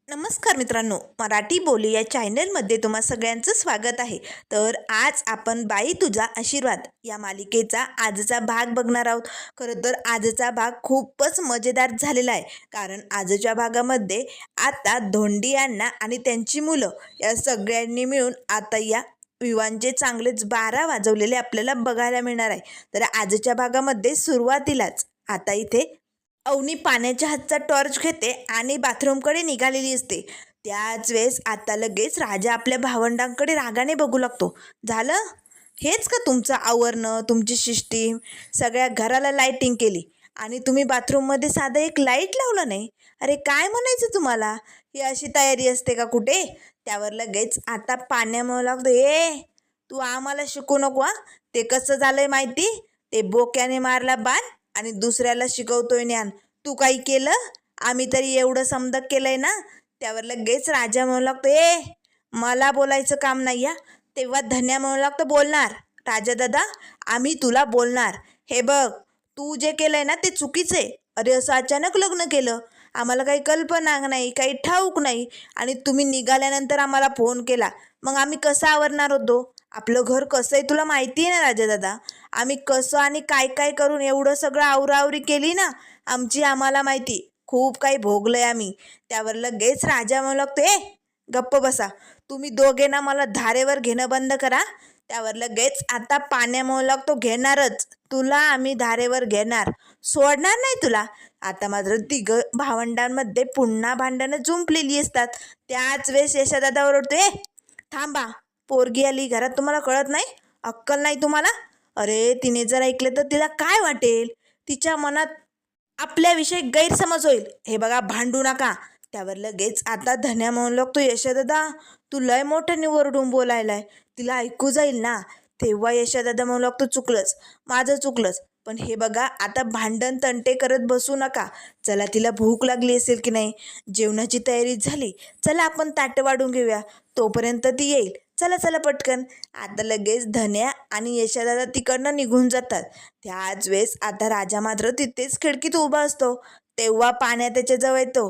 नमस्कार मित्रांनो, मराठी बोली या चॅनलमध्ये तुम्हा सगळ्यांचं स्वागत आहे. तर आज आपण बाई तुझा आशीर्वाद या मालिकेचा आजचा भाग बघणार आहोत. खरं तर आजचा भाग खूपच मजेदार झालेला आहे, कारण आजच्या भागामध्ये आता धोंडी यांना आणि त्यांची मुलं या सगळ्यांनी मिळून आता या विवांचे चांगलेच 12 वाजवलेले आपल्याला बघायला मिळणार आहे. तर आजच्या भागामध्ये सुरुवातीलाच आता इथे अवनी पाण्याच्या हातचा टॉर्च घेते आणि बाथरूमकडे निघालेली असते. त्याच वेळेस आता लगेच राजा आपल्या भावंडांकडे रागाने बघू लागतो. झालं हेच का तुमचं आवरणं, तुमची सिस्टीम? सगळ्या घराला लाईटिंग केली आणि तुम्ही बाथरूममध्ये साधं एक लाईट लावलं नाही. अरे काय म्हणायचं तुम्हाला? ही अशी तयारी असते का कुठे? त्यावर लगेच आता पाण्यामुळे लागतो, तू आम्हाला शिकू नको हा. ते कसं झालंय माहिती? ते बोक्याने मारला बाण आणि दुसऱ्याला शिकवतोय ज्ञान. तू काही केलं? आम्ही तरी एवढं समदक केलंय ना. त्यावर लगेच राजा म्हणू लागतो, मला बोलायचं काम नाही या. तेव्हा धन्या म्हणू लागतो, बोलणार राजा दादा, आम्ही तुला बोलणार. हे बघ, तू जे केलंय ना ते चुकीचं आहे. अरे असं अचानक लग्न केलं, आम्हाला काही कल्पना नाही, काही ठाऊक नाही, आणि तुम्ही निघाल्यानंतर आम्हाला फोन केला. मग आम्ही कसं आवरणार होतो? आपलं घर कसं आहे तुला माहिती आहे ना राजा दादा. आम्ही कसं आणि काय काय करून एवढं सगळं आवराआवरी केली ना, आमची आम्हाला माहिती. खूप काही भोगलंय आम्ही. त्यावर लगेच राजा म्हणू लागतो, गप्प बसा तुम्ही दोघे ना, मला धारेवर घेणं बंद करा. त्यावर लगेच आता पाण्या म्हणू लागतो, घेणारच तुला आम्ही धारेवर घेणार, सोडणार नाही तुला. आता मात्र तिघ भावंडांमध्ये पुन्हा भांडणं जुंपलेली असतात. त्याच वेळेस यशोदादा ओरडतो, थांबा, पोरगी आली घरात, तुम्हाला कळत नाही? अक्कल नाही तुम्हाला? अरे तिने जर ऐकलं तर तिला काय वाटेल? तिच्या मनात आपल्याविषयी गैरसमज होईल. हे बघा, भांडू नका. त्यावर लगेच आता धन्या म्हणू लागतो, यशोदादा तू लय मोठ्याने ओरडून बोलायलाय, तिला ऐकू जाईल ना. तेव्हा यशोदादा म्हणू लागतो, चुकलंच, माझं चुकलंच. पण हे बघा, आता भांडण तंटे करत बसू नका. चला, तिला भूक लागली असेल की नाही? जेवणाची तयारी झाली, चला आपण ताटं वाढून घेऊया, तोपर्यंत ती येईल. चला चला पटकन. आता लगेच धन्या आणि यशोदादा तिकडनं निघून जातात. त्याच वेळेस आता राजा मात्र तिथेच खिडकीत उभा असतो. तेव्हा पाण्या त्याच्याजवळ येतो.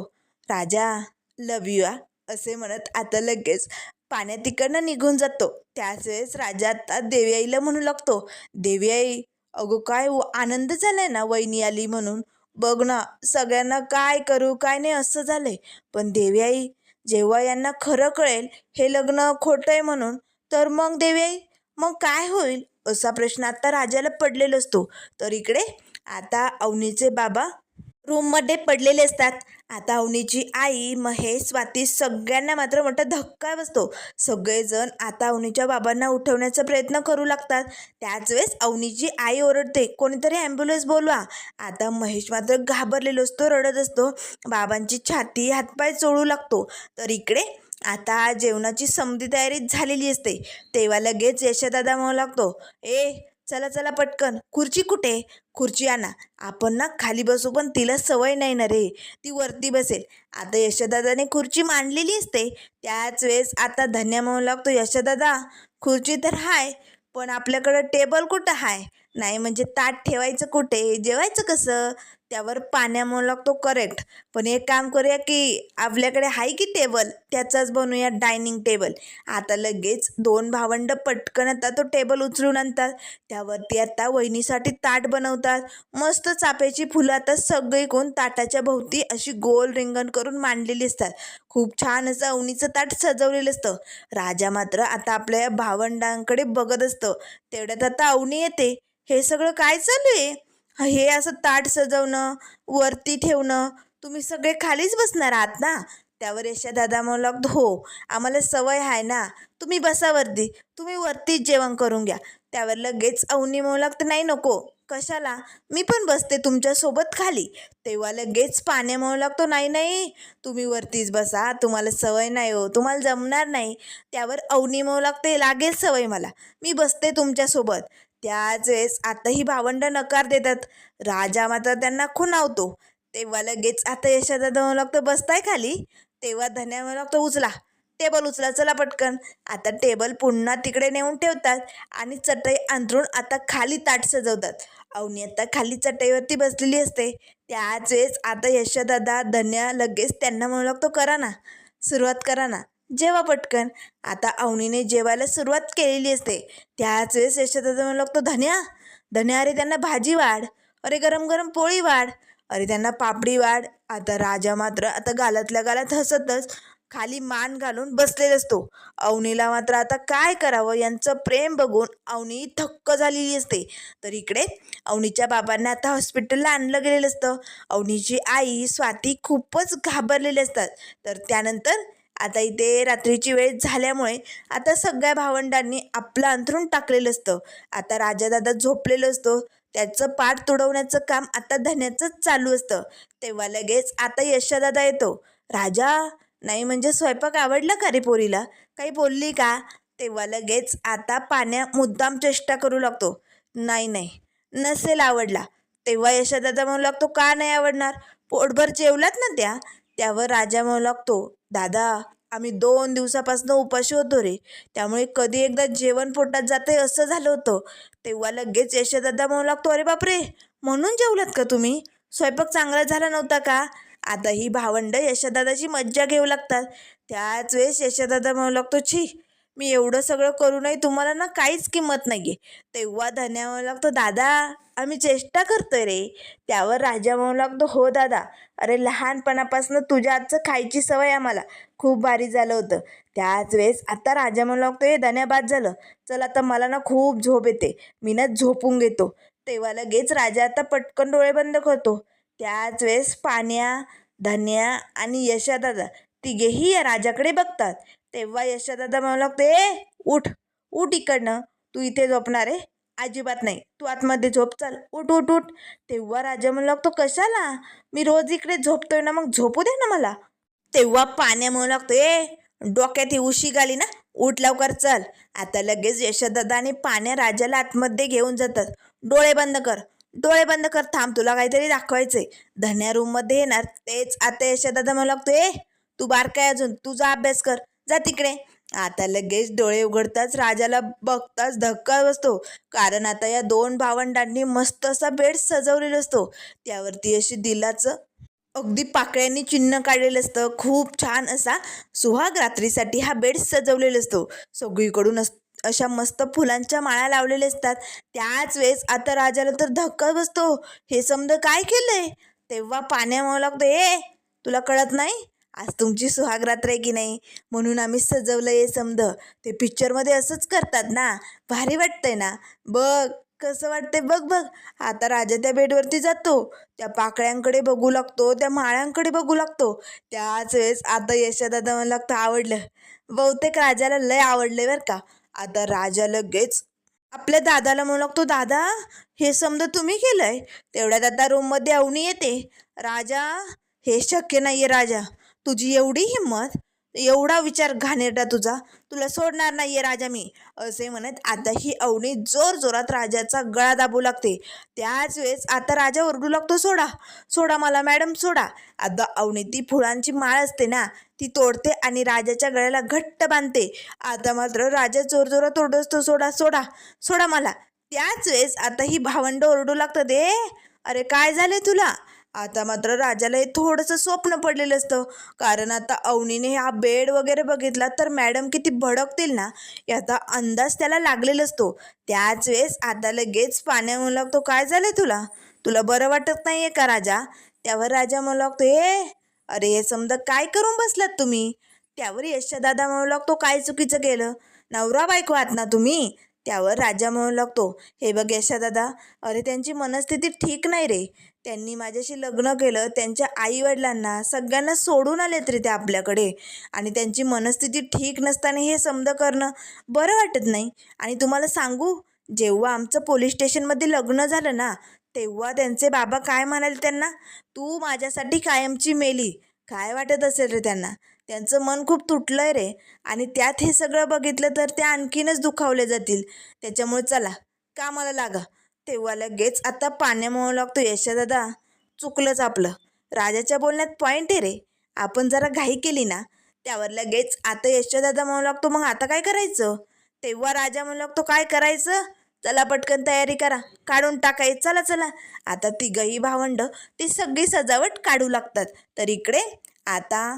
राजा, लव यू असे म्हणत आता लगेच पाण्या तिकडनं निघून जातो. त्याच वेळेस राजा आता देवयाईला म्हणू लागतो, देवयाई, अगो काय आनंद झालाय ना वहिनी आली म्हणून. बघ ना, सगळ्यांना काय करू काय नाही असं झालंय. पण देवयाई, जेव्हा यांना खरं कळेल हे लग्न खोटं आहे म्हणून, तर मग देवयाई, मग काय होईल? असा प्रश्न आता राजाला पडलेला असतो. तर इकडे आता अवनीचे बाबा रूममध्ये पडलेले असतात. आता अवनीची आई, महेश, स्वाती सगळ्यांना मात्र मोठा धक्का बसतो. सगळेजण आता अवनीच्या बाबांना उठवण्याचा प्रयत्न करू लागतात. त्याच वेळेस अवनीची आई ओरडते, कोणीतरी ॲम्ब्युलन्स बोलवा. आता महेश मात्र घाबरलेलो असतो, रडत असतो, बाबांची छाती हातपाय चोळू लागतो. तर इकडे आता जेवणाची समधी तयारी झालेली असते. तेव्हा लगेच यशोदादा म्हणू लागतो, चला चला पटकन, खुर्ची कुठे? खुर्ची आणा. आपण ना खाली बसू, पण तिला सवय नाही ना रे, ती वरती बसेल. आता यशोदादाने खुर्ची मांडलेली असते. त्याच वेळेस आता धन्या म्हणू लागतो, यशोदादा खुर्ची तर हाय, पण आपल्याकडं टेबल कुठं हाय? नाही म्हणजे ताट ठेवायचं कुठे, जेवायचं कसं? त्यावर पाण्या म्हणू लागतो, करेक्ट, पण एक काम करूया की आपल्याकडे आहे की टेबल, त्याचाच बनवूया डायनिंग टेबल. आता लगेच दोन भावंड पटकन आता तो टेबल उचलून आणतात. त्यावरती आता वहिनीसाठी ताट बनवतात. मस्त चाफ्याची फुलं आता सगळीकडून ताटाच्या भोवती अशी गोल रिंगण करून मांडलेली असतात. खूप छान असं अवनीचं ताट सजवलेलं असतं. राजा मात्र आता आपल्या भावंडांकडे बघत असतं. तेवढ्यात आता अवनी येते. हे सगळं काय चालू आहे? हे असं ताट सजवणं, वरती ठेवणं, तुम्ही सगळे खालीच बसणार आहात ना? त्यावर यशोदादा म्हणू लागतो, हो, आम्हाला सवय आहे ना, तुम्ही बसा वरती, तुम्ही वरतीच जेवण करून घ्या. त्यावर लगेच अवनी म्हणू लागते, नाही नको, कशाला, मी पण बसते तुमच्यासोबत खाली. तेव्हा लगेच पाण्या म्हणू लागतो, नाही नाही, तुम्ही वरतीच बसा, तुम्हाला सवय नाही हो, तुम्हाला जमणार नाही. त्यावर अवनी म्हणू लागते, लागेल सवय मला, मी बसते तुमच्यासोबत. त्याच वेळेस आता ही भावंड नकार देतात. राजा मात्र त्यांना खुणावतो. तेव्हा लगेच आता यशोदादा म्हणू लागतो, बसताय खाली? तेव्हा धन्या म्हणू लागतो, उचला टेबल, उचला चला पटकन. आता टेबल पुन्हा तिकडे नेऊन ठेवतात आणि चटई अंथरून आता खाली ताट सजवतात. अवनी आता खाली चटईवरती बसलेली असते. त्याच वेळेस आता यशोदादा, धन्या लगेच त्यांना म्हणू लागतो, करा ना, सुरुवात करा ना, जेवा पटकन. आता अवनीने जेवायला सुरुवात केलेली असते. त्याच वेळेस यशोदादा म्हणू लागतो, धन्या धन्या, अरे त्यांना भाजी वाढ, अरे गरम गरम पोळी वाढ, अरे त्यांना पापडी वाढ. आता राजा मात्र आता गालातल्या गालात हसतच खाली मान घालून बसलेला असतो. अवनीला मात्र आता काय करावं, यांचं प्रेम बघून अवनी थक्क झालेली असते. तर इकडे अवनीच्या बाबांना आता हॉस्पिटलला आणलं गेलेलं असतं. अवनीची आई स्वाती खूपच घाबरलेले असतात. तर त्यानंतर आता इथे रात्रीची वेळ झाल्यामुळे आता सगळ्या भावंडांनी आपलं अंथरूण टाकलेलं असतं. आता राजादादा झोपलेलं असतो. त्याचं पाठ तुडवण्याचं काम आता धन्याचंच चालू असतं. तेव्हा लगेच आता यशोदादा येतो. राजा, नाही म्हणजे स्वयंपाक आवडला का रे पोरीला, काही बोलली का? तेव्हा लगेच आता पाण्या मुद्दाम चेष्टा करू लागतो. नाही नाही, नसेल आवडला. तेव्हा यशोदादा म्हणू लागतो, का नाही आवडणार, पोटभर जेवलात ना त्या. त्यावर राजा म्हणू लागतो, दादा आम्ही 2 दिवसापासून उपाशी होतो रे, त्यामुळे कधी एकदा जेवण पोटात जाते असं झालं होतं. तेव्हा लगेच यशोदादा म्हणू लागतो, अरे बापरे, म्हणून जेवलात का तुम्ही, स्वयंपाक चांगला झाला नव्हता का? आता ही भावंड यशोदादाची मज्जा घेऊ लागतात. त्याच वेळेस यशोदादा म्हणू लागतो, छी, मी एवढं सगळं करूनही तुम्हाला ना काहीच किंमत नाही आहे. तेव्हा धन्या म्हणू लागतो, दादा आम्ही चेष्टा करतोय रे. त्यावर राजा म्हणू लागतो, हो दादा, अरे लहानपणापासून तुझ्या हातचं खायची सवय आम्हाला, खूप भारी झालं होतं. त्याच वेळेस आता राजा म्हणू लागतो, हे धन्या बाद झालं, चल आता मला ना खूप झोप येते, मी ना झोपून घेतो. तेव्हा लगेच राजा आता पटकन डोळे बंद करतो. त्याच वेळेस पाण्या, धन्या आणि यशोदादा तिघेही या राजाकडे बघतात. तेव्हा यशोदादा म्हणू लागतो, उठ उठ इकडनं, तू इथे झोपणार आहे, अजिबात नाही, तू आतमध्ये झोप, चल उठ उठ उठ. तेव्हा राजा म्हणू लागतो, कशाला, मी रोज इकडे झोपतोय ना, मग झोपू दे ना मला. तेव्हा पाण्या म्हणू लागतो, डोक्यात ही उशी घाली ना, उठ लवकर चल. आता लगेच यशोदादा आणि पाण्या राजाला आतमध्ये घेऊन जातात. डोळे बंद कर, डोळे बंद कर, थांब, तुला काहीतरी दाखवायचंय. धन्या रूममध्ये येणार तेच आता यशोदादा म्हणू लागतो, तू बारकाय अजून, तुझा अभ्यास कर, जा तिकडे. आता लगेच डोळे उघडताच राजाला बघताच धक्का बसतो. कारण आता या 2 भावंडांनी मस्त असा बेड सजवलेला असतो. त्यावरती अशी दिलाचं अगदी पाकळ्यांनी चिन्ह काढलेलं असतं. खूप छान असा सुहाग रात्रीसाठी हा बेड सजवलेला असतो. सगळीकडून अशा मस्त फुलांच्या माळा लावलेल्या असतात. त्याच वेळेस आता राजाला तर धक्का बसतो, हे समजा काय केलंय. तेव्हा पाण्या म्हणू लागतो, तुला कळत नाही, आज तुमची सुहागरात्र आहे की नाही, म्हणून आम्ही सजवलं हे समद. ते पिक्चरमध्ये असंच करतात ना, भारी वाटतंय ना, बघ कसं वाटतंय, बघ बघ. आता राजा त्या बेडवरती जातो, त्या पाकळ्यांकडे बघू लागतो, त्या माळ्यांकडे बघू लागतो. त्याच वेळेस आता यशोदादा म्हणू लागतं, आवडलं, बहुतेक राजाला लय आवडले बरं का. आता राजा लगेच आपल्या दादाला म्हणू लागतो, दादा हे समजा तुम्ही केलंय. तेवढ्यात आता रूममध्ये अवनी येते. राजा, हे शक्य नाही आहे राजा, तुझी एवढी हिंमत, एवढा विचार घाणेरडा तुझा, तुला सोडणार नाही आहे राजा मी, असे म्हणत आता ही अवनी जोर जोरात राजाचा गळा दाबू लागते. त्याच वेळेस आता राजा ओरडू लागतो, सोडा सोडा मला मॅडम, सोडा. आता अवनी ती फुलांची माळ असते ना, ती तोडते आणि राजाच्या गळ्याला घट्ट बांधते. आता मात्र राजा जोर जोरात ओरडत असतो, सोडा सोडा सोडा मला. त्याच वेळेस आता ही भावंड ओरडू लागतात, अरे काय झाले तुला. आता मात्र राजाला हे थोडंसं स्वप्न पडलेलं असतं. कारण आता अवनीने हा बेड वगैरे बघितला तर मॅडम किती भडकतील ना, याचा अंदाज त्याला लागलेला असतो. त्याच वेळेस आता लगेच पाण्या म्हणू लागतो, काय झालं तुला, तुला बरं वाटत नाही आहे का राजा. त्यावर राजा म्हणू लागतो, अरे हे समजा काय करून बसलात तुम्ही. त्यावर यशोदादा म्हणू लागतो, काय चुकीचं केलं, नवरा बायको आहात ना तुम्ही. त्यावर राजा म्हणू लागतो, हे बघ यशोदादा, अरे त्यांची मनस्थिती ठीक नाही रे, त्यांनी माझ्याशी लग्न केलं, त्यांच्या आईवडिलांना सगळ्यांना सोडून आलेत रे ते आपल्याकडे, आणि त्यांची मनस्थिती ठीक नसताना हे समज करणं बरं वाटत नाही. आणि तुम्हाला सांगू, जेव्हा आमचं पोलीस स्टेशनमध्ये लग्न झालं ना, तेव्हा त्यांचे बाबा काय म्हणाले त्यांना, तू माझ्यासाठी कायमची मेली, काय वाटत असेल रे त्यांना, त्यांचं मन खूप तुटलंय रे. आणि त्यात हे सगळं बघितलं तर ते आणखीनच दुखावले जातील. त्याच्यामुळे चला कामाला लागा. तेव्हा लगेच आता पाण्या म्हणू लागतो, यशोदादा चुकलंच आपलं, राजाच्या बोलण्यात पॉईंट आहे रे, आपण जरा घाई केली ना. त्यावर लगेच आता यशोदादा म्हणू लागतो, मग आता काय करायचं. तेव्हा राजा म्हणू लागतो, काय करायचं, चला पटकन तयारी करा, काढून टाकाय, चला चला. आता तिघही भावंड ती सगळी सजावट काढू लागतात. तर इकडे आता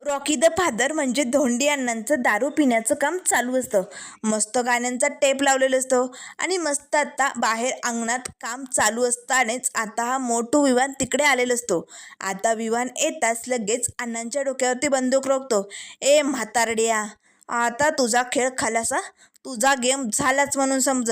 रॉकी द फादर म्हणजे धोंडी अण्णांचं दारू पिण्याचं काम चालू असतं. मस्त गाण्यांचा टेप लावलेला असतो आणि मस्त आता बाहेर अंगणात काम चालू असतानाच आता हा मोठू विवान तिकडे आलेला असतो. आता विवान येताच लगेच अण्णांच्या डोक्यावरती बंदूक रोखतो. ए म्हातारड्या, आता तुझा खेळ खालासा, तुझा गेम झालाच म्हणून समज.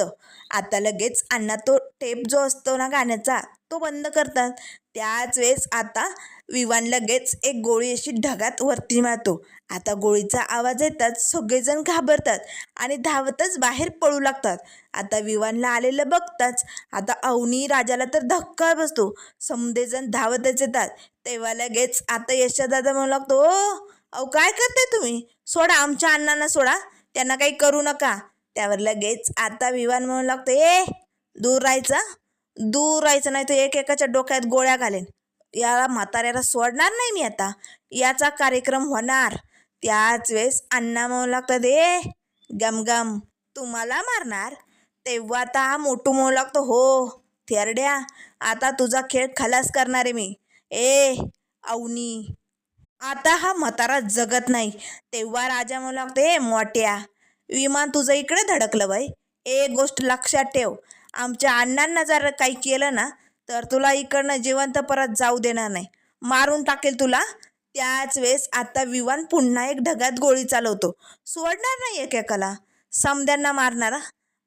आता लगेच अण्णा तो टेप जो असतो ना गाण्याचा तो बंद करतात. त्याच वेळेस आता विवान लगेच एक गोळी अशी ढगात वरती मारतो. आता गोळीचा आवाज येताच सगळेजण घाबरतात आणि धावतच बाहेर पळू लागतात. आता विवानला आलेलं बघताच आता अवनी राजाला तर धक्का बसतो. समदेजण धावतच येतात. तेव्हा लगेच आता यशोदादा म्हणू लागतो, ओ अहो काय करताय तुम्ही, सोडा आमच्या अण्णांना, सोडा, त्यांना काही करू नका. त्यावर लगेच आता विवान म्हणू लागतो, ए दूर राहायचं, दूर राहायचं, नाही तर एकेकाच्या डोक्यात गोळ्या घालेन. या म्हाताऱ्याला सोडणार नाही मी, आता याचा कार्यक्रम होणार. त्याच वेळेस अण्णा म्हणू लागतात, ए गमगम तुम्हाला मारणार. तेव्हा आता हा मोठू म्हणू लागतो, हो थेरड्या, आता तुझा खेळ खलास करणार आहे मी. ए अवनी, आता हा म्हातारा जगत नाही. तेव्हा राजा म्हणू लागतो, ए मोठ्या, विमान तुझं इकडे धडकलं बाई. एक गोष्ट लक्षात ठेव, आमच्या अण्णांना जर काही केलं ना तर तुला इकडनं जिवंत परत जाऊ देणार नाही, मारून टाकेल तुला. त्याच वेळेस आता विवान पुन्हा एक ढगात गोळी चालवतो. सोडणार नाही एकेकाला, समद्यांना मारणारा.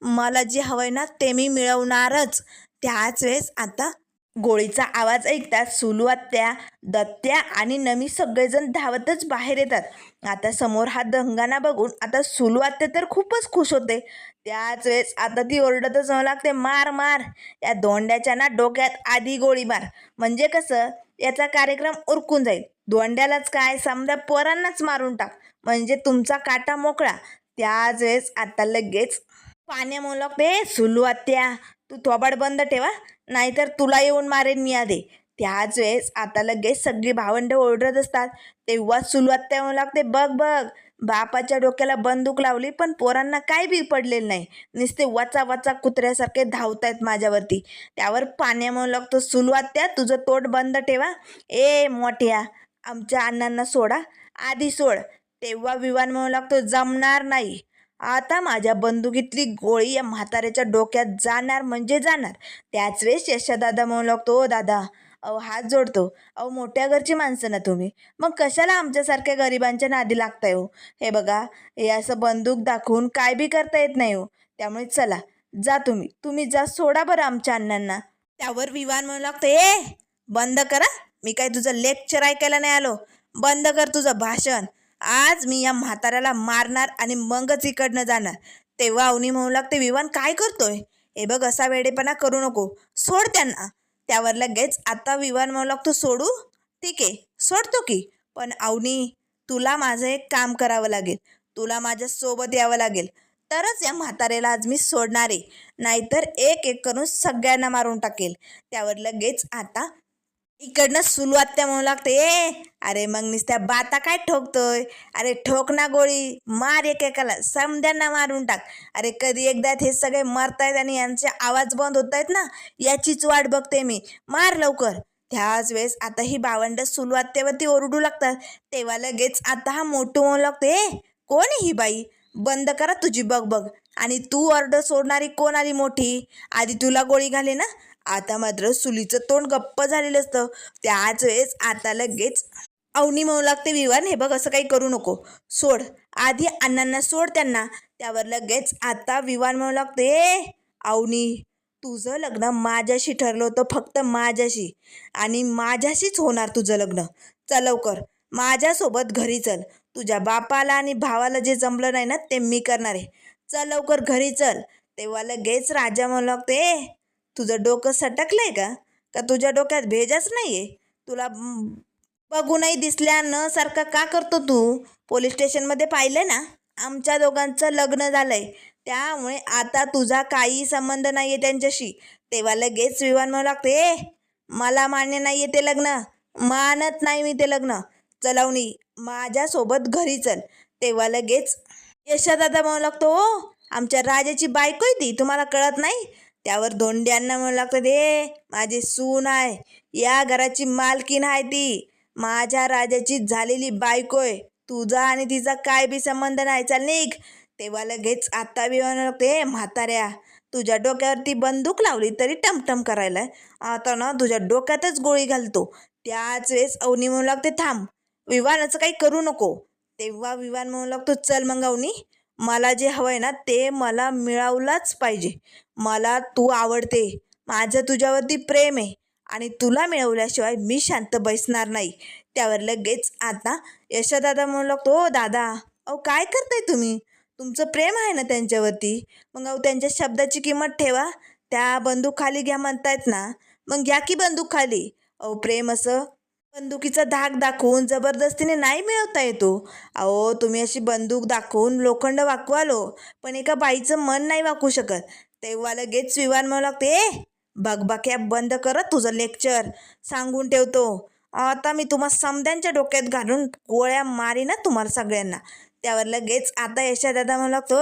मला जे हवंय ना ते मी मिळवणारच. त्याच वेळेस आता गोळीचा आवाज ऐकतात सुलू आत्या, दत्त्या आणि नमी सगळेजण धावतच बाहेर येतात. आता समोर हा दंगाना बघून आता सुलू आत्या तर खूपच खुश होते. त्याच वेळेस आता ती ओरडतच म्हणू लागते, मार मार, या धोंड्याच्या ना डोक्यात आधी गोळी मार, म्हणजे कसं याचा कार्यक्रम उरकून जाईल. धोंड्यालाच काय, समजा पोरांनाच मारून टाक, म्हणजे तुमचा काटा मोकळा. त्याच वेळेस आता लगेच पाण्या म्हणू लागते, सुलू आत्या तू थोबाड बंद ठेवा, नाहीतर तुला येऊन मारेन मी आधी. त्याच वेळेस आता लगेच सगळी भावंडं ओरडत असतात. तेव्हा सुलू आत्या म्हणू लागते, बघ बघ, बापाच्या डोक्याला बंदूक लावली पण पोरांना काय बी पडलेलं नाही, नुसते वाचा वाचा कुत्र्यासारखे धावतायत माझ्यावरती. त्यावर पाण्या म्हणू लागतो, सुलू आत्या तुझं तोंड बंद ठेवा. ए मोठ्या, आमच्या अण्णांना सोडा, आधी सोड. तेव्हा विवान म्हणू लागतो, जमणार नाही, आता माझ्या बंदुकीतली गोळी या म्हाताऱ्याच्या डोक्यात जाणार म्हणजे जाणार. त्याच वेळेस यशदादा म्हणू लागतो, ओ दादा, अहो हात जोडतो, अहो मोठ्या घरची माणसं ना तुम्ही, मग कशाला आमच्यासारख्या गरिबांच्या नादी लागताय हो. हे बघा, हे असं बंदूक दाखवून काय बी करता येत नाही हो. त्यामुळे चला, जा तुम्ही, तुम्ही जा, सोडा बरं आमच्या अण्णांना. त्यावर विवान म्हणू लागतो, ए बंद करा, मी काय तुझं लेक्चर ऐकायला नाही आलो, बंद कर तुझं भाषण. आज मी या म्हाताऱ्याला मारणार आणि मगच इकडनं जाणार. तेव्हा अवनी म्हणू लागते, विवान काय करतोय, हे बघ असा वेडेपणा करू नको, सोड त्यांना. त्यावर लगेच आता विवान म्हणू लागतो, सोडू, ठीक आहे सोडतो की, पण अवनी तुला माझं एक काम करावं लागेल, तुला माझ्या सोबत यावं लागेल, तरच या म्हाताऱ्याला आज मी सोडणार आहे, नाहीतर एक एक करून सगळ्यांना मारून टाकेल. त्यावर लगेच आता इकडनं सुलू आत्या म्हणू लागते, ए अरे मग नुसत्या बाता काय ठोकतोय, अरे ठोक ना गोळी, मार एकेकाला, समद्यांना मारून टाक. अरे कधी एकदा हे सगळे मरतायत आणि यांचे आवाज बंद होत आहेत ना, याचीच वाट बघते मी, मार लवकर. त्याच वेळेस आता ही भावंड सुलू आत्यावरती ओरडू लागतात. तेव्हा लगेच आता हा मोठू म्हणू लागते, ए कोण आहे ही बाई, बंद करा तुझी बघ बघ, आणि तू ऑर्डर सोडणारी कोण आली मोठी, आधी तुला गोळी घाले ना. आता मात्र सुलीचं तोंड गप्प झालेलं असतं. त्याच वेळेस आता लगेच अवनी म्हणू लागते, विवान हे बघ असं काही करू नको, सोड आधी अण्णांना, सोड त्यांना. त्यावर लगेच आता विवान म्हणू लागते, ए अवनी तुझं लग्न माझ्याशी ठरलं होतं, फक्त माझ्याशी, आणि माझ्याशीच होणार तुझं लग्न. चल लवकर माझ्यासोबत घरी चल, तुझ्या बापाला आणि भावाला जे जमलं नाही ना ते मी करणार आहे, चल लवकर घरी चल. तेव्हा लगेच राजा म्हणू लागते, ए तुझं डोकं सटकलंय का, का तुझ्या डोक्यात भेजच नाहीये, तुला बघूनही दिसल्या न सारखं का करतो तू, पोलीस स्टेशनमध्ये पाहिलं ना आमच्या दोघांचं लग्न झालंय, त्यामुळे आता तुझा काही संबंध नाहीये त्यांच्याशी. तेव्हा लगेच विवान म्हणू लागते, ए मला मान्य नाहीये ते लग्न, मानत नाही मी ते लग्न, चलावणी माझ्यासोबत घरी चल. तेव्हा लगेच यशोदादा म्हणू लागतो, ओ आमच्या राजाची बायको आहे ती, तुम्हाला कळत नाही. त्यावर धोंड्यांना म्हणू लागतं, ए माझी सून आहे, या घराची मालकीन आहे ती, माझ्या राजाची झालेली बायको आहे. तुझा आणि तिचा काय बी संबंध नाही. चल निघ. तेव्हा लगेच आता विमान ते म्हाताऱ्या, तुझ्या डोक्यावरती बंदूक लावली तरी टमटम करायला. आता ना तुझ्या डोक्यातच गोळी घालतो. त्याच वेळेस अवनी म्हणू लागते, थांब, विवानाचं काही करू नको. तेव्हा विवान म्हणू लागतो, चल मग अवनी, मला जे हवंय ना ते मला मिळवलाच पाहिजे. मला तू आवडते, माझं तुझ्यावरती प्रेम आहे आणि तुला मिळवल्याशिवाय मी शांत बसणार नाही. त्यावर लगेच आता यशोदादा म्हणू लागतो, ओ दादा, अहो काय करताय तुम्ही? तुमचं प्रेम आहे ना त्यांच्यावरती, मग अहो त्यांच्या शब्दाची किंमत ठेवा. त्या बंदूक खाली घ्या म्हणतायत ना, मग घ्या की बंदूक खाली. अहो प्रेम असं बंदुकीचा धाक दाखवून जबरदस्तीने नाही मिळवता येतो. अहो तुम्ही अशी बंदूक दाखवून लोखंड वाकवालो, पण एका बाईचं मन नाही वाकू शकत. तेव्हा लगेच विवान म्हणू लागते, बकबक्या बंद करत तुझं लेक्चर सांगून ठेवतो. आता मी तुम्हा समद्यांच्या डोक्यात घालून गोळ्या मारीना तुम्हाला सगळ्यांना. त्यावर लगेच आता यशादादा म्हणू लागतो,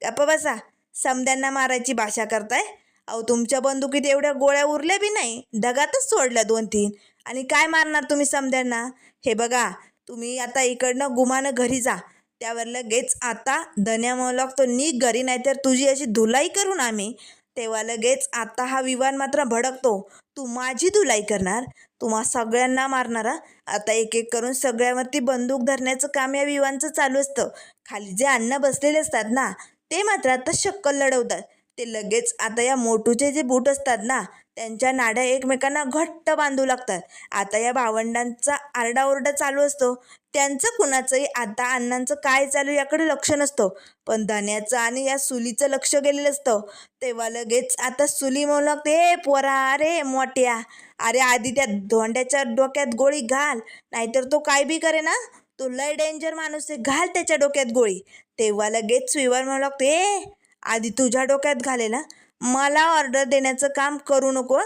गप्प बसा, समद्यांना मारायची भाषा करताय? अहो तुमच्या बंदुकीत एवढ्या गोळ्या उरल्या बी नाही, ढगातच सोडल्या 2-3, आणि काय मारणार तुम्ही समद्यांना? हे बघा, तुम्ही आता इकडनं गुमानं घरी जा. त्यावर लगेच आता धन्या म्हणू लागतो, निघ घरी, नाहीतर तुझी अशी धुलाई करून आम्ही. तेव्हा लगेच आता हा विवान मात्र भडकतो, तू माझी धुलाई करणार? तुम्हा सगळ्यांना मारणारा? आता एक एक करून सगळ्यावरती बंदूक धरण्याचं काम या विवानचं चालू असतं. खाली जे अण्णा बसलेले असतात ना, ते मात्र आता शक्कल लढवतात. ते लगेच आता या मोटूचे जे बूट असतात ना, त्यांच्या नाड्या एकमेकांना घट्ट बांधू लागतात. आता या भावंडांचा आरडाओरडा चालू असतो. त्यांचं कुणाचंही आता अण्णांचं काय चालू याकडे लक्ष नसतं, पण धन्याचं आणि या सुलीचं लक्ष गेलेलं असतं. तेव्हा लगेच आता सुली म्हणू लागते, पोरा, अरे मोठ्या, अरे आधी त्या धोंड्याच्या डोक्यात गोळी घाल, नाहीतर तो काय बी करे ना, तो लय डेंजर माणूस आहे, घाल त्याच्या डोक्यात गोळी. तेव्हा लगेच विवान म्हणू लागते, आधी तुझ्या डोक्यात घालेला, मला ऑर्डर देण्याचं काम करू नको,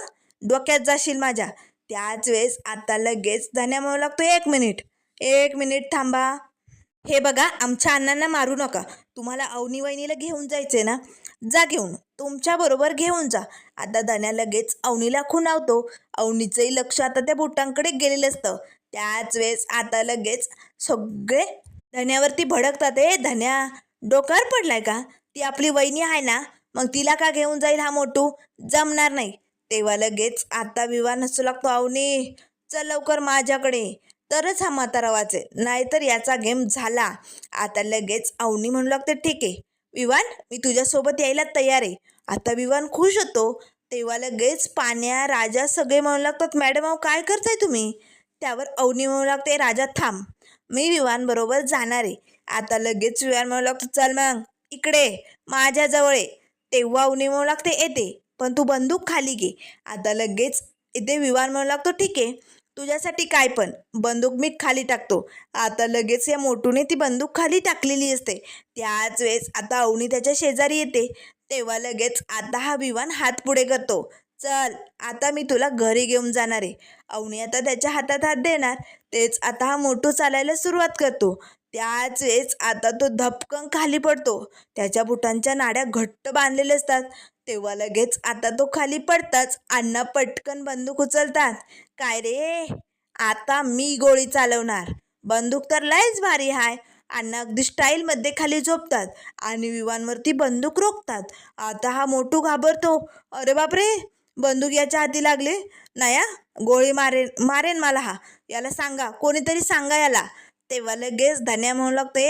डोक्यात जाशील माझ्या. त्याच वेळेस आता लगेच धन्या म्हणू लागतो, एक मिनिट थांबा. हे बघा, आमच्या अण्णांना मारू नका. तुम्हाला अवनी वहिनीला घेऊन जायचे ना, जा घेऊन, तुमच्याबरोबर घेऊन जा. आता धन्या लगेच अवनीला खुणावतो. अवनीचंही लक्ष आता त्या बुटांकडे गेलेलं असतं. त्याच वेळेस आता लगेच सगळे धन्यावरती भडकतात, धन्या डोक्यावर पडलाय का? ती आपली वहिनी आहे ना, मग तिला का घेऊन जाईल हा मोटू? जमणार नाही. तेव्हा लगेच आता विवान हसू लागतो, अवनी चल लवकर माझ्याकडे, तरच हा म्हातारा वाचेल, नाहीतर याचा गेम झाला. आता लगेच अवनी म्हणू लागते, ठीक आहे विवान, मी तुझ्यासोबत यायला तयार आहे. आता विवान खुश होतो. तेव्हा लगेच पाण्या, राजा सगळे म्हणू लागतात, मॅडम अहो काय करताय तुम्ही? त्यावर अवनी म्हणू लागते, राजा थांब, मी विवान बरोबर जाणार आहे. आता लगेच विवान म्हणू लागतो, चल मग इकडे माझ्याजवळ ये. तेव्हा अवनी म्हणू लागते, येते, पण तू बंदूक खाली घे. आता लगेच इथे विवान म्हणू लागतो, ठीक आहे, तुझ्यासाठी काय पण, बंदूक मी खाली टाकतो. आता लगेच या मोटूने ती बंदूक खाली टाकलेली असते. त्याच वेळेस आता अवनी त्याच्या शेजारी येते. तेव्हा लगेच आता हा विवान हात पुढे करतो, चल आता मी तुला घरी घेऊन जाणार आहे. अवनी आता त्याच्या हातात हात देणार. तेच आता हा मोटू चालायला सुरुवात करतो. त्याच वेळेस आता तो धपकन खाली पडतो. त्याच्या बुटांच्या नाड्या घट्ट बांधलेल्या असतात. तेव्हा लगेच आता तो खाली पडताच अण्णा पटकन बंदूक उचलतात. काय रे, आता मी गोळी चालवणार, बंदूक तर लयच भारी हाय. अण्णा अगदी स्टाईलमध्ये खाली झोपतात आणि विवानवरती बंदूक रोखतात. आता हा मोटू घाबरतो, अरे बापरे, बंदूक याच्या हाती लागले नाही, गोळी मारेन मारेन मला हा, याला सांगा, कोणीतरी सांगा याला. तेव्हा लगेच धन्या म्हणू लागतो,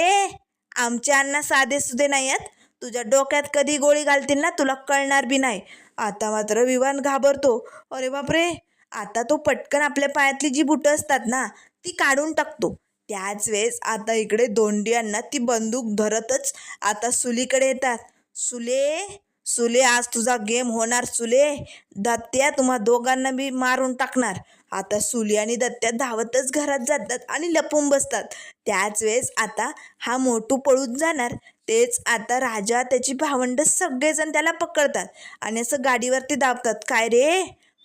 आमचे अण्णा साधे सुधे नाही आहेत, तुझ्या डोक्यात कधी गोळी घालतील ना तुला कळणार बी नाही. आता मात्र विवान घाबरतो, अरे बापरे. आता तो पटकन आपल्या पायातली जी बुटं असतात ना ती काढून टाकतो. त्याच वेळेस आता इकडे धोंडी अण्णा ती बंदूक धरतच आता सुलीकडे येतात. सुले, सुले, आज तुझा गेम होणार सुले, दत्त्या तुम्हा दोघांना मी मारून टाकणार. आता सुली आणि दत्त्या धावतच घरात जातात आणि लपून बसतात. त्याच वेळेस आता हा मोटू पळून जाणार. तेच आता राजा, त्याची भावंड सगळेजण त्याला पकडतात आणि असं गाडीवरती दाबतात. काय रे,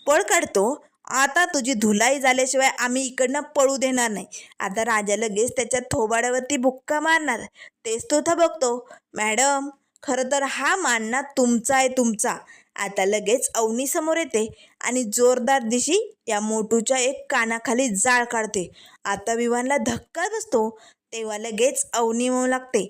पळ काढतो, आता तुझी धुलाई झाल्याशिवाय आम्ही इकडनं पळू देणार नाही. आता राजा लगेच त्याच्या थोबाड्यावरती बुक्का मारणार. तेच तो थबकतो, मॅडम खरं तर हा मानना तुमचा आहे, तुमचा. आता लगेच अवनी समोर येते आणि जोरदार दिशी या मोटूच्या एक कानाखाली जाळ काढते. आता विवानला धक्का बसतो. तेव्हा लगेच अवनी म्हणू लागते,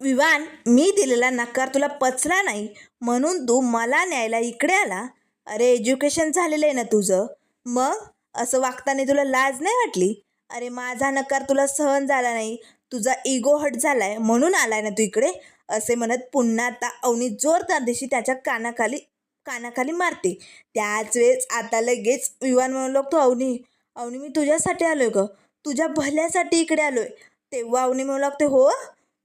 विवान, मी दिलेला नकार तुला पचला नाही म्हणून तू मला न्यायला इकडे आला. अरे एज्युकेशन झालेलं आहे ना तुझं, मग असं वागताना तुला लाज नाही वाटली? अरे माझा नकार तुला सहन झाला नाही, तुझा इगो हट झालाय म्हणून आलाय ना तू इकडे, असे म्हणत पुन्हा आता अवनी जोरदार दिशी त्याच्या कानाखाली कानाखाली मारते. त्याच वेळेस आता लगेच विवान म्हणू लागतो, अवनी अवनी मी तुझ्यासाठी आलोय ग, तुझ्या भल्यासाठी इकडे आलोय. तेव्हा अवनी म्हणू लागते, हो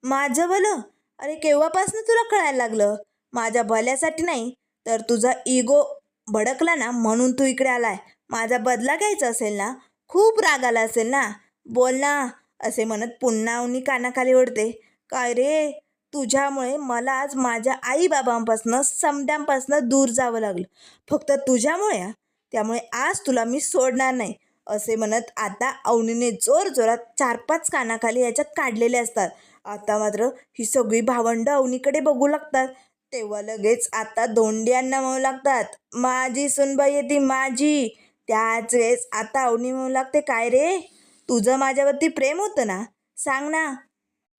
माझं भलं? अरे केव्हापासून तुला कळायला लागलं? माझ्या भल्यासाठी नाही तर तुझा इगो भडकला ना म्हणून तू इकडे आलाय. माझा बदला घ्यायचा असेल ना, खूप राग आला असेल ना, बोल ना, असे म्हणत पुन्हा अवनी कानाखाली ओढते. काय रे, तुझ्यामुळे मला आज माझ्या आईबाबांपासनं समद्यांपासनं दूर जावं लागलं, फक्त तुझ्यामुळे. त्यामुळे आज तुला मी सोडणार नाही, असे म्हणत आता अवनीने जोरजोरात 4-5 कानाखाली याच्यात काढलेले असतात. आता मात्र ही सगळी भावंडं अवनीकडे बघू लागतात. तेव्हा लगेच आता धोंड्यांना म्हणू लागतात, माझी सुनबाई येते माझी. त्याच वेळेस आता अवनी म्हणू लागते, काय रे, तुझं माझ्यावरती प्रेम होतं ना, सांग ना,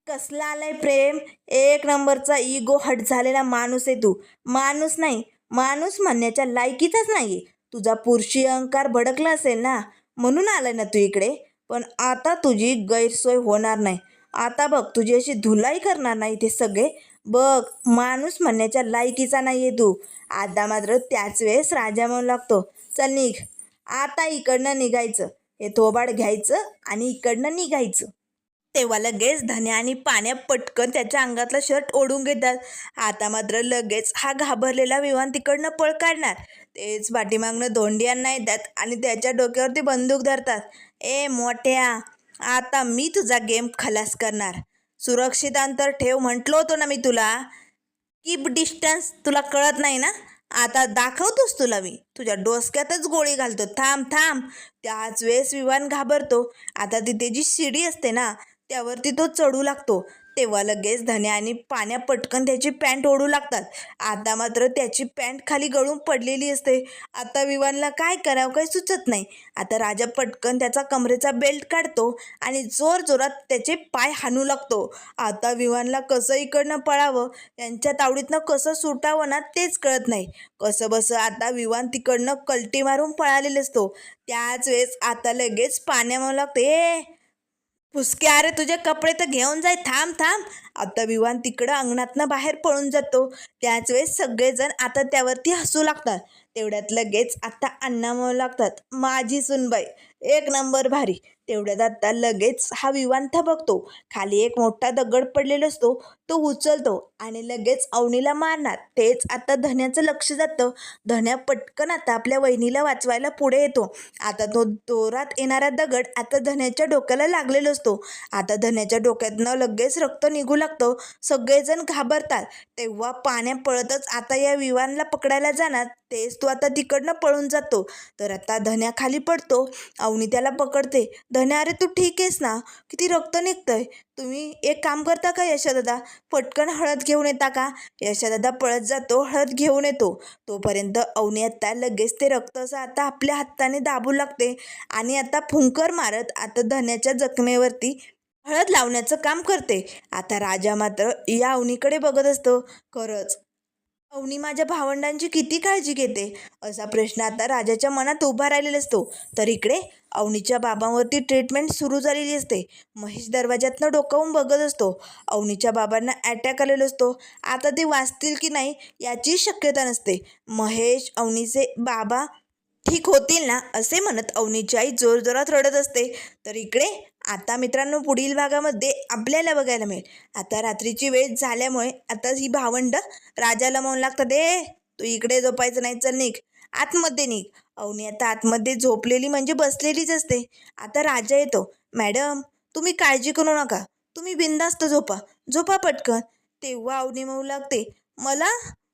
कसला आलाय प्रेम? एक नंबरचा इगो हट झालेला माणूस आहे तू. माणूस नाही, माणूस म्हणण्याच्या लायकीचाच नाहीये. तुझा पुरुषी अहंकार भडकला असेल ना म्हणून आलाय ना तू इकडे. पण आता तुझी गैरसोय होणार नाही. आता बघ, तुझी अशी धुलाई करणार नाही ते सगळे. बघ, माणूस म्हणण्याच्या लायकीचा नाहीये तू. आता मात्र त्याच वेळेस राजा म्हणू लागतो, चल निघ, आता इकडनं निघायचं. हे थोबाड घ्यायचं आणि इकडनं निघायचं. तेव्हा लगेच धन्या आणि पाण्या पटकन त्याच्या अंगातला शर्ट ओढून घेतात. आता मात्र लगेच हा घाबरलेला विवान तिकडनं पळ काढणार. तेच पाठीमागनं धोंडियांना येतात आणि त्याच्या डोक्यावरती बंदूक धरतात. ए मोठ्या, आता मी तुझा गेम खलास करणार. सुरक्षित अंतर ठेव म्हटलं होतं ना मी तुला. कीप डिस्टन्स तुला कळत नाही ना? आता दाखवतोस तुला मी, तुझ्या डोसक्यातच गोळी घालतो, थांब थांब. त्याच वेळेस विवान घाबरतो. आता तिथे जी शिडी असते ना त्यावरती तो चढू लागतो. तेव्हा लगेच धन्या आणि पाण्या पटकन त्याची पॅन्ट ओढू लागतात. आता मात्र त्याची पॅन्ट खाली गळून पडलेली असते. आता विवानला काय करावं काही सुचत नाही. आता राजा पटकन त्याचा कमरेचा बेल्ट काढतो आणि जोरजोरात त्याचे पाय हाणू लागतो. आता विवानला कसं इकडनं पळावं, त्यांच्या तावडीतनं कसं सुटावं ना तेच कळत नाही. कसं बसं आता विवान तिकडनं कल्टी मारून पळालेले असतो. त्याच वेळेस आता लगेच पाण्या म्हणू लागते, ए फुसक्या, अरे तुझे कपडे तर घेऊन जाय, थांब थांब. आता विवान तिकडं अंगणातनं बाहेर पळून जातो. त्याच वेळेस सगळेजण आता त्यावरती हसू लागतात. तेवढ्यात लगेच आता अण्णा म्हणू लागतात, माझी सुनबाई एक नंबर भारी. तेवढ्यात आता लगेच हा विवान थबकतो. खाली एक मोठा दगड पडलेला असतो, तो उचलतो आणि लगेच अवनीला मारणार. तेच आता धन्याचं लक्ष जातं. धन्या पटकन आता आपल्या वहिनीला वाचवायला पुढे येतो. आता तो जोरात येणारा दगड आता धन्याच्या डोक्याला लागलेला असतो. आता धन्याच्या डोक्यातनं लगेच रक्त निघू लागतं. सगळेजण घाबरतात. तेव्हा पाण्या पळतच आता या विवानला पकडायला जाणार. तेच तो आता तिकडनं पळून जातो. तर आता धन्या खाली पडतो. अवनी त्याला पकडते. धन्या, अरे तू ठीक आहेस ना? किती रक्त निघतंय. तुम्ही एक काम करता का यशादादा, पटकन हळद घेऊन येता का? यशादादा पळत जातो, हळद घेऊन येतो. तोपर्यंत अवनी आता लगेच ते रक्त असं आता आपल्या हाताने दाबू लागते आणि आता फुंकर मारत आता धन्याच्या जखमेवरती हळद लावण्याचं काम करते. आता राजा मात्र या अवनीकडे बघत असतो. खरंच अवनी माझ्या भावंडांची किती काळजी घेते, असा प्रश्न आता राजाच्या मनात उभा राहिलेला असतो. तर इकडे अवनीच्या बाबांवरती ट्रीटमेंट सुरू झालेली असते. महेश दरवाज्यातनं डोकावून बघत असतो. अवनीच्या बाबांना अटॅक आलेला असतो. आता ते वाचतील की नाही याची शक्यता नसते. महेश, अवनीचे बाबा ठीक होतील ना असे म्हणत अवनीची आई जोरजोरात रडत असते. तर इकडे आता मित्रांनो पुढील भागामध्ये आपल्याला बघायला मिळेल. आता रात्रीची वेळ झाल्यामुळे आता ही भावंड राजाला म्हणू लागतात, ए तू इकडे झोपायचं नाही, चल निघ, आतमध्ये निघ. अवनी आता आतमध्ये झोपलेली म्हणजे बसलेलीच असते. आता राजा येतो, मॅडम तुम्ही काळजी करू नका, तुम्ही बिनधास्त झोपा, झोपा पटकन. तेव्हा अवनी म्हणू लागते, मला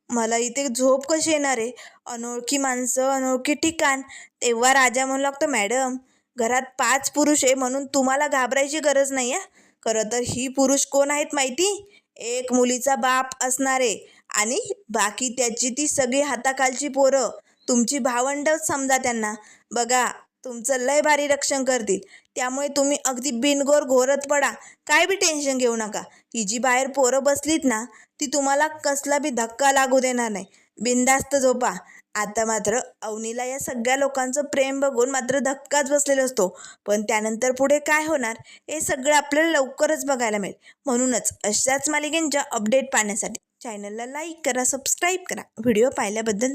मला इथे झोप कशी येणार आहे, अनोळखी माणसं, अनोळखी ठिकाण. तेव्हा राजा म्हणू लागतो, मॅडम घरात 5 पुरुष आहे म्हणून तुम्हाला घाबरायची गरज नाही आहे. खरं तर ही पुरुष कोण आहेत माहिती? एक मुलीचा बाप असणारे. आणि बाकी त्याची ती सगळी हाताखालची पोरं तुमची भावंडच समजा त्यांना. बघा तुमचं लय भारी रक्षण करतील. त्यामुळे तुम्ही अगदी बिनगोर घोरत पडा, काय बी टेन्शन घेऊ नका. ही जी बाहेर पोरं बसलीत ना, ती तुम्हाला कसला बी धक्का लागू देणार नाही. बिनधास्त झोपा. आता मात्र अवनीला या सगळ्या लोकांचं प्रेम बघून मात्र धक्काच बसलेला असतो. पण त्यानंतर पुढे काय होणार हे सगळं आपल्याला लवकरच बघायला मिळेल. म्हणूनच अशाच मालिकेंच्या अपडेट पाहण्यासाठी चॅनलला लाईक करा, सबस्क्राईब करा. व्हिडिओ पाहिल्याबद्दल